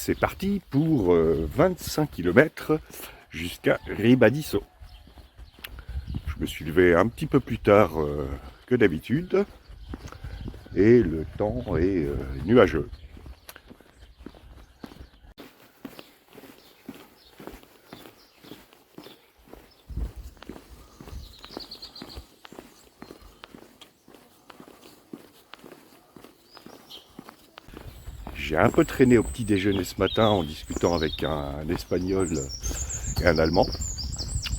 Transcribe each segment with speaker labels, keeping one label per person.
Speaker 1: c'est parti pour 25 km jusqu'à Ribadisso. Je me suis levé un petit peu plus tard que d'habitude et le temps est nuageux. J'ai un peu traîné au petit déjeuner ce matin en discutant avec un Espagnol et un Allemand.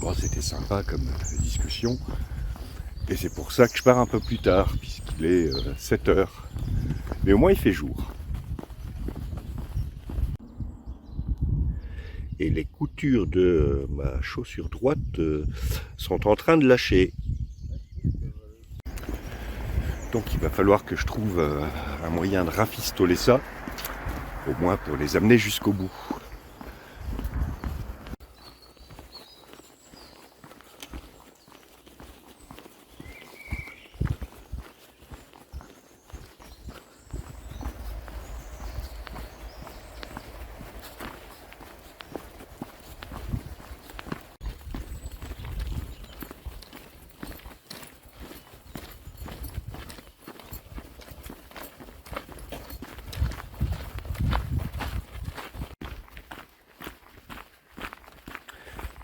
Speaker 1: Bon, c'était sympa comme discussion. Et c'est pour ça que je pars un peu plus tard, puisqu'il est 7 heures. Mais au moins il fait jour. Et les coutures de ma chaussure droite sont en train de lâcher. Donc il va falloir que je trouve un moyen de rafistoler ça, au moins pour les amener jusqu'au bout.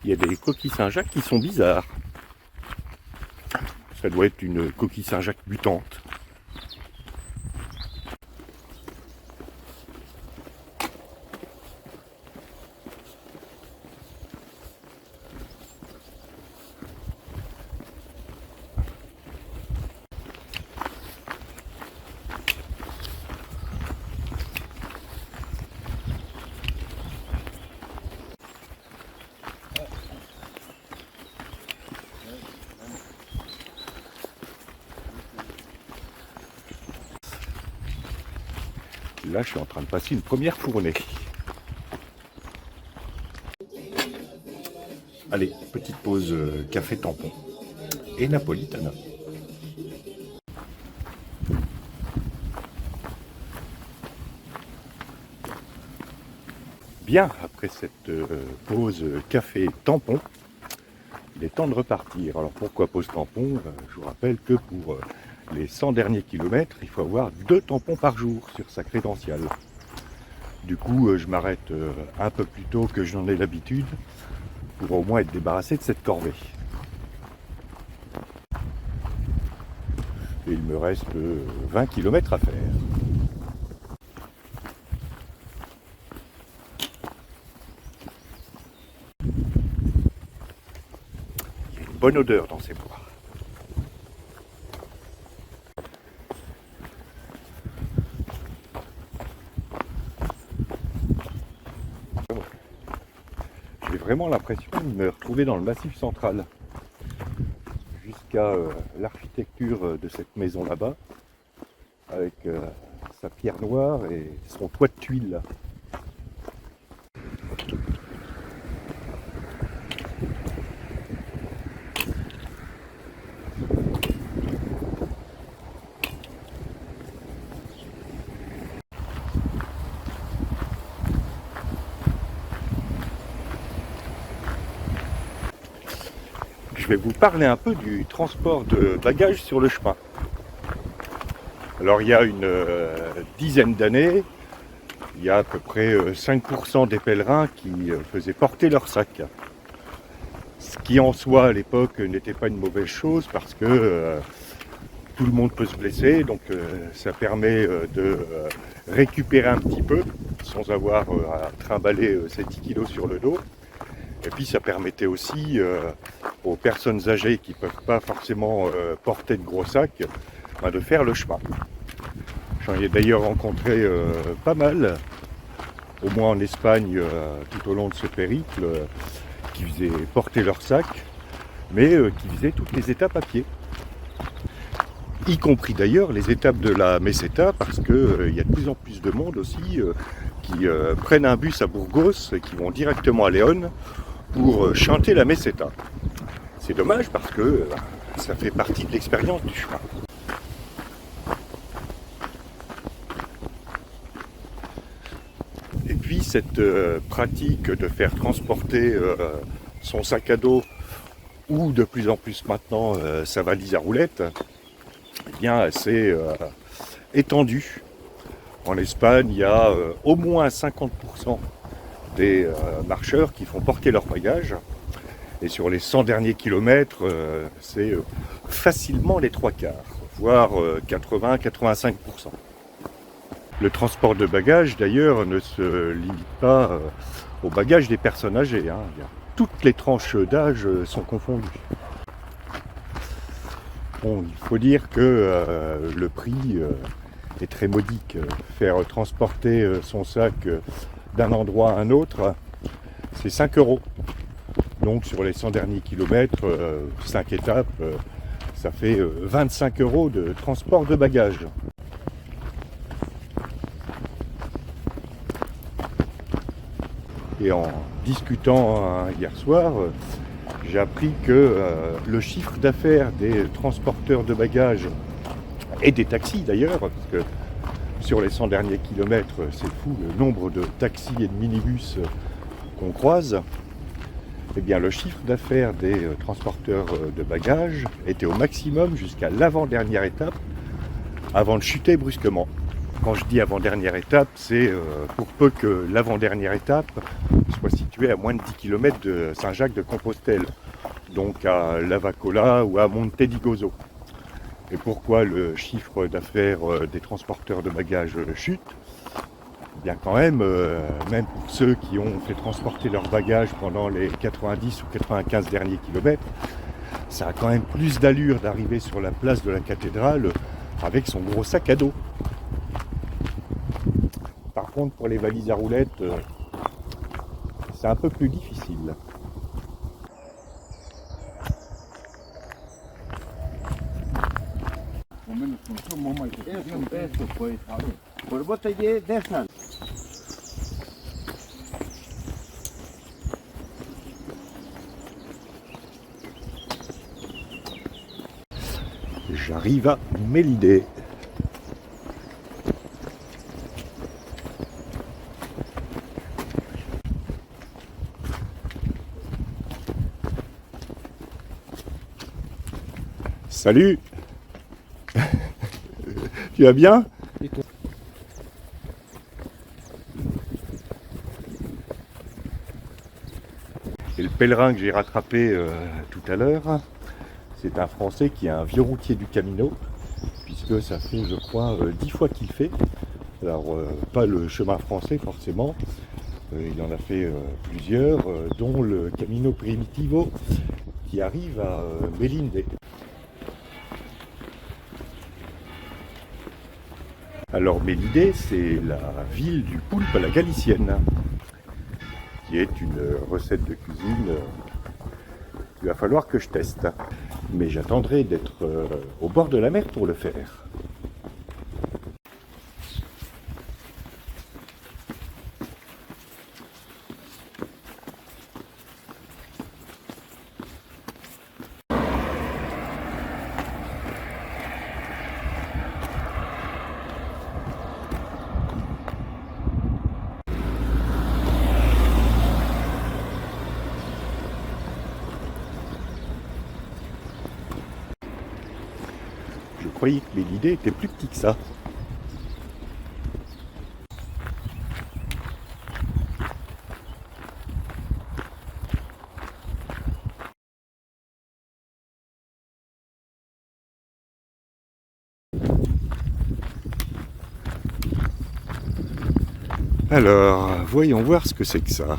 Speaker 1: Il y a des coquilles Saint-Jacques qui sont bizarres. Ça doit être une coquille Saint-Jacques butante. Là, je suis en train de passer une première fournée. Allez, petite pause café tampon et napolitana. Bien, après cette pause café tampon, il est temps de repartir. Alors pourquoi pause tampon? Je vous rappelle que pour les 100 derniers kilomètres, il faut avoir 2 tampons par jour sur sa crédentiale. Du coup, je m'arrête un peu plus tôt que je n'en ai l'habitude pour au moins être débarrassé de cette corvée. Et il me reste 20 km à faire. Il y a une bonne odeur dans ces bois. J'ai vraiment l'impression de me retrouver dans le Massif central. Jusqu'à l'architecture de cette maison là-bas, avec sa pierre noire et son toit de tuiles. Je vais vous parler un peu du transport de bagages sur le chemin. Alors il y a une dizaine d'années, il y a à peu près 5% des pèlerins qui faisaient porter leurs sacs. Ce qui en soi à l'époque n'était pas une mauvaise chose parce que tout le monde peut se blesser, donc ça permet de récupérer un petit peu sans avoir à trimballer ces 10 kilos sur le dos. Et puis ça permettait aussi aux personnes âgées qui ne peuvent pas forcément porter de gros sacs de faire le chemin. J'en ai d'ailleurs rencontré pas mal, au moins en Espagne tout au long de ce périple, qui faisaient porter leurs sacs, mais qui faisaient toutes les étapes à pied. Y compris d'ailleurs les étapes de la Meseta, parce qu'il y a de plus en plus de monde aussi qui prennent un bus à Burgos et qui vont directement à Léon pour chanter la Meseta. C'est dommage parce que ça fait partie de l'expérience du chemin. Et puis cette pratique de faire transporter son sac à dos ou de plus en plus maintenant sa valise à roulettes, eh bien, assez étendue. En Espagne, il y a au moins 50% des marcheurs qui font porter leurs bagages. Et sur les 100 derniers kilomètres, c'est facilement les 3/4, voire 80-85%. Le transport de bagages, d'ailleurs, ne se limite pas aux bagages des personnes âgées. Toutes les tranches d'âge sont confondues. Bon, il faut dire que le prix est très modique. Faire transporter son sac d'un endroit à un autre, c'est 5 euros. Donc sur les 100 derniers kilomètres, 5 étapes, ça fait 25 euros de transport de bagages. Et en discutant hier soir, j'ai appris que le chiffre d'affaires des transporteurs de bagages et des taxis d'ailleurs, parce que sur les 100 derniers kilomètres, c'est fou le nombre de taxis et de minibus qu'on croise, eh bien le chiffre d'affaires des transporteurs de bagages était au maximum jusqu'à l'avant-dernière étape, avant de chuter brusquement. Quand je dis avant-dernière étape, c'est pour peu que l'avant-dernière étape soit située à moins de 10 km de Saint-Jacques-de-Compostelle, donc à Lavacola ou à Monte di Gozo. Et pourquoi le chiffre d'affaires des transporteurs de bagages chute ? Eh bien quand même, même pour ceux qui ont fait transporter leurs bagages pendant les 90 ou 95 derniers kilomètres, ça a quand même plus d'allure d'arriver sur la place de la cathédrale avec son gros sac à dos. Par contre, pour les valises à roulettes, c'est un peu plus difficile. J'arrive à Mélidée. Salut. Tu vas bien ? Et le pèlerin que j'ai rattrapé tout à l'heure, c'est un Français qui est un vieux routier du Camino, puisque ça fait, je crois, 10 fois qu'il fait. Alors, pas le chemin français forcément, il en a fait plusieurs, dont le Camino Primitivo, qui arrive à Melinde. Alors Melide, c'est la ville du poulpe à la galicienne, qui est une recette de cuisine qu'il va falloir que je teste. Mais j'attendrai d'être au bord de la mer pour le faire. Je croyais que Melide était plus petit que ça. Alors, voyons voir ce que c'est que ça.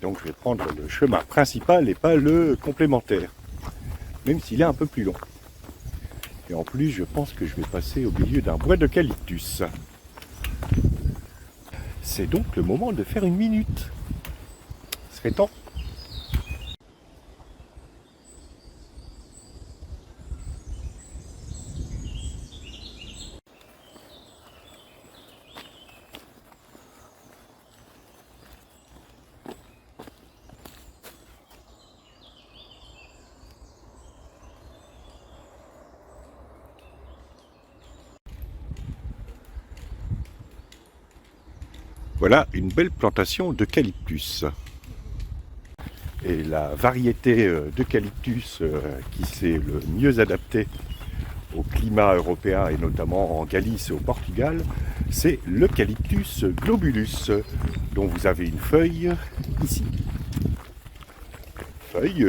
Speaker 1: Donc je vais prendre le chemin principal et pas le complémentaire, même s'il est un peu plus long. Et en plus, je pense que je vais passer au milieu d'un bois d'eucalyptus. C'est donc le moment de faire une minute. Ce serait temps. Voilà une belle plantation d'eucalyptus. Et la variété d'eucalyptus qui s'est le mieux adaptée au climat européen et notamment en Galice et au Portugal, c'est l'Eucalyptus globulus, dont vous avez une feuille ici. Feuille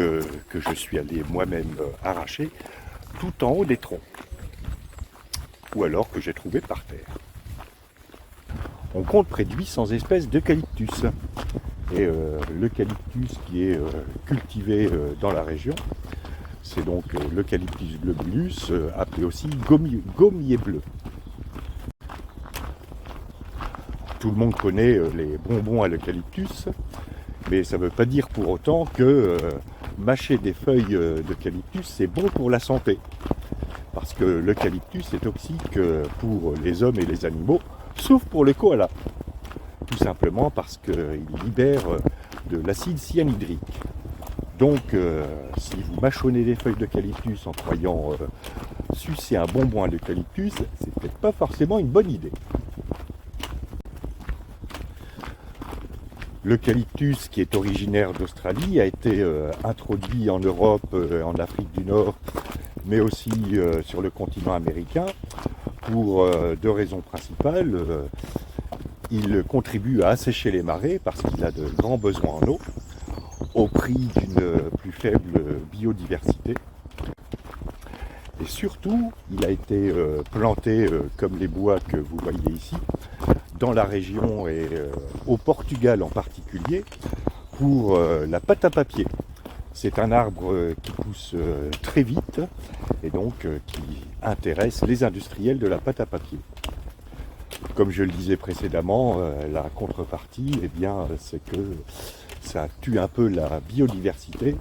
Speaker 1: que je suis allé moi-même arracher tout en haut des troncs, ou alors que j'ai trouvé par terre. On compte près de 800 espèces d'eucalyptus. Et l'eucalyptus qui est cultivé dans la région, c'est donc l'Eucalyptus globulus, appelé aussi gommier bleu. Tout le monde connaît les bonbons à l'eucalyptus, mais ça ne veut pas dire pour autant que mâcher des feuilles d'eucalyptus, c'est bon pour la santé. Parce que l'eucalyptus est toxique pour les hommes et les animaux, sauf pour les koalas. Tout simplement parce qu'il libère de l'acide cyanhydrique. Donc, si vous mâchonnez des feuilles d'eucalyptus en croyant sucer un bonbon à l'eucalyptus, c'est peut-être pas forcément une bonne idée. L'eucalyptus, qui est originaire d'Australie, a été introduit en Europe, en Afrique du Nord, mais aussi sur le continent américain, pour deux raisons principales. Il contribue à assécher les marais parce qu'il a de grands besoins en eau, au prix d'une plus faible biodiversité. Et surtout, il a été planté, comme les bois que vous voyez ici, dans la région et au Portugal en particulier, pour la pâte à papier. C'est un arbre qui pousse très vite et donc qui intéresse les industriels de la pâte à papier. Comme je le disais précédemment, la contrepartie, eh bien, c'est que ça tue un peu la biodiversité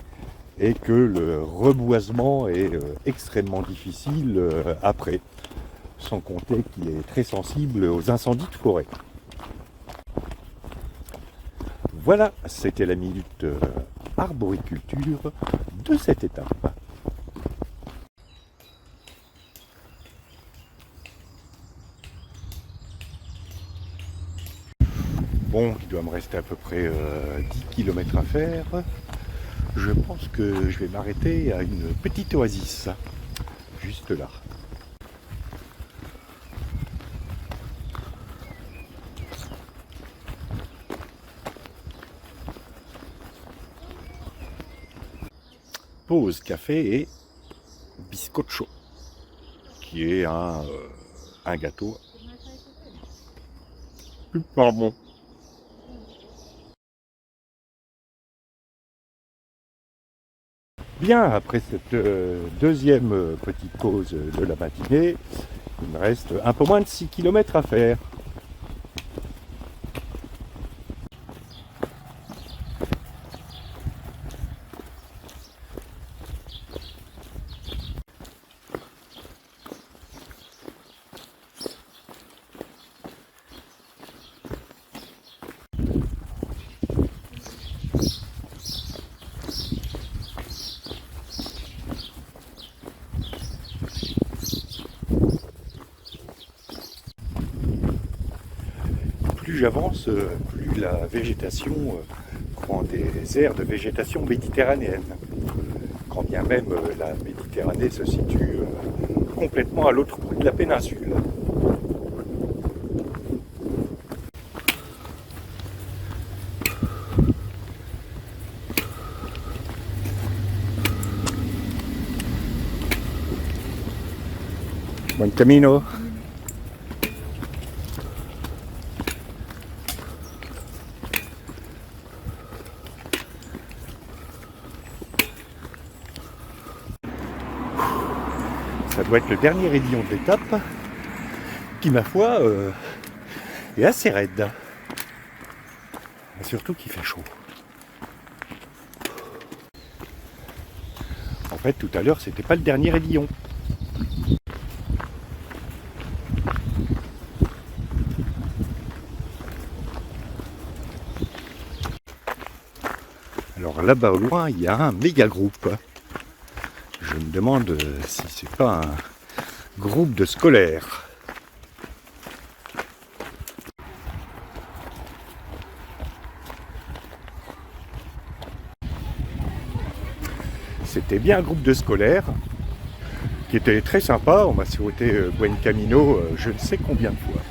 Speaker 1: et que le reboisement est extrêmement difficile après, sans compter qu'il est très sensible aux incendies de forêt. Voilà, c'était la minute arboriculture de cette étape. Bon, il doit me rester à peu près 10 km à faire. Je pense que je vais m'arrêter à une petite oasis, juste là. Pause café et biscotto, qui est un gâteau. Pardon. Bien, après cette deuxième petite pause de la matinée, il me reste un peu moins de 6 km à faire. Plus j'avance, plus la végétation prend des airs de végétation méditerranéenne. Quand bien même la Méditerranée se situe complètement à l'autre bout de la péninsule. Buen camino. Ça doit être le dernier raidillon de l'étape qui, ma foi, est assez raide. Et surtout qu'il fait chaud. En fait, tout à l'heure, c'était pas le dernier raidillon. Alors là-bas au loin, il y a un méga groupe. Je me demande si c'est pas un groupe de scolaires. c'était bien un groupe de scolaires qui était très sympa. On m'a souhaité Buen Camino je ne sais combien de fois.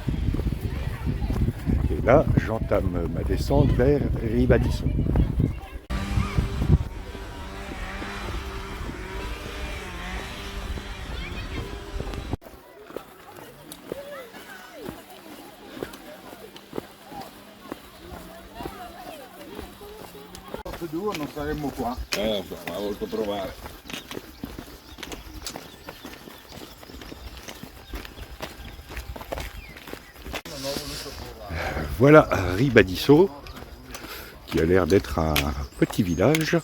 Speaker 1: Et là, j'entame ma descente vers Ribadisson.
Speaker 2: Due non saremmo qua.
Speaker 3: Ma voluto provare.
Speaker 1: Voilà Ribadisso, qui a l'air d'être un petit village.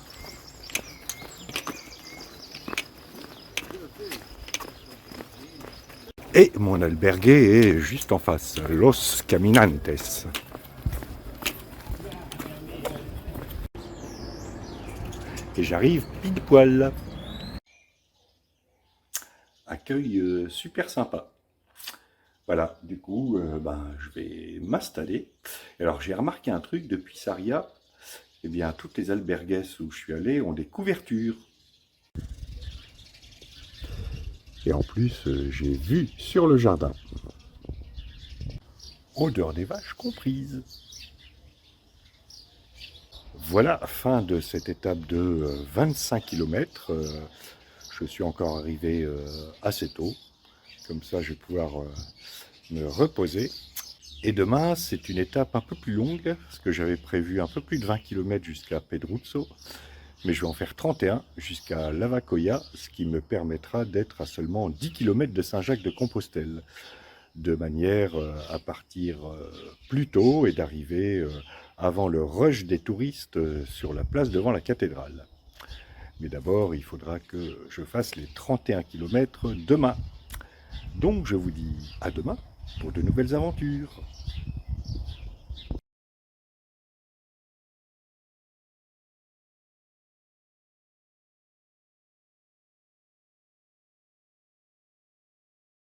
Speaker 1: Et mon albergue est juste en face, Los Caminantes. Et j'arrive pile poil. Accueil super sympa. Voilà, du coup, je vais m'installer. Alors, j'ai remarqué un truc depuis Sarria. Eh bien, toutes les albergues où je suis allé ont des couvertures. Et en plus, j'ai vu sur le jardin. Odeur des vaches comprise. Voilà, fin de cette étape de 25 km. Je suis encore arrivé assez tôt. Comme ça, je vais pouvoir me reposer. Et demain, c'est une étape un peu plus longue, parce que j'avais prévu un peu plus de 20 km jusqu'à Pedruzzo. Mais je vais en faire 31 jusqu'à Lavacolla, ce qui me permettra d'être à seulement 10 km de Saint-Jacques-de-Compostelle. De manière à partir plus tôt et d'arriver avant le rush des touristes sur la place devant la cathédrale. Mais d'abord, il faudra que je fasse les 31 km demain. Donc je vous dis à demain pour de nouvelles aventures.